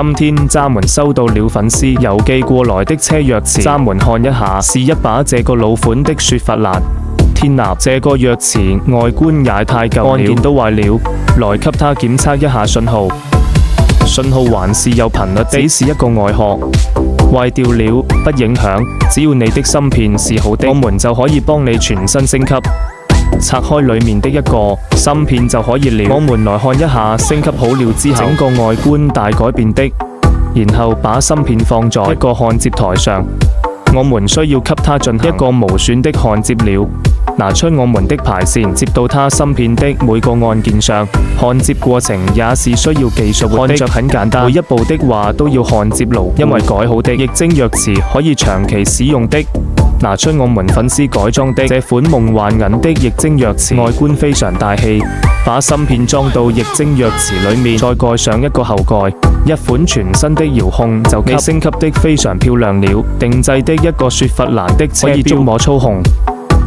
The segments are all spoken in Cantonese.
今天閘門收到了粉絲郵寄過來的車鑰匙，閘門看一下，是一把這個老款的雪佛蘭。天哪，這個鑰匙外觀也太舊了，按鍵都壞了，來給他檢測一下信號。信號還是有頻率的，只是一個外殼壞掉了，不影響，只要你的芯片是好的，我們就可以幫你全身升級。拆開裏面的一個芯片就可以了。我們來看一下升級好了之後整個外觀大改變的。然後把芯片放在一個焊接台上，我們需要給它進行一個無損的焊接了。拿出我們的排線，接到它芯片的每個按鍵上。焊接過程也是需要技術活的，看着很簡單，每一步的話都要焊接牢固，因為改好的液晶鑰匙可以長期使用的。拿出我們粉絲改裝的這款夢幻銀的液晶鑰匙，外觀非常大氣。把芯片裝到液晶鑰匙裏面，再蓋上一個後蓋，一款全新的遙控就給升級的非常漂亮了。定製的一個雪佛蘭的車標可以觸摸操控。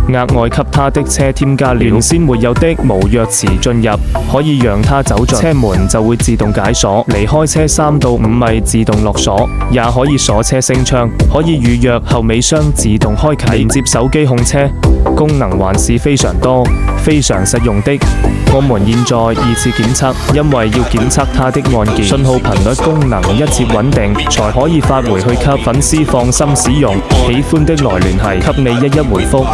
額外給他的車添加了原先沒有的無鑰匙進入，可以讓他走進車門就會自動解鎖，離開車3到5米自動落鎖，也可以鎖車升窗，可以預約後尾箱自動開啟，連接手機控車，功能還是非常多，非常實用的。我們現在2次檢測，因為要檢測它的按鍵、信號頻率功能一切穩定，才可以發回去給粉絲放心使用。喜歡的來聯繫，給你一一回覆。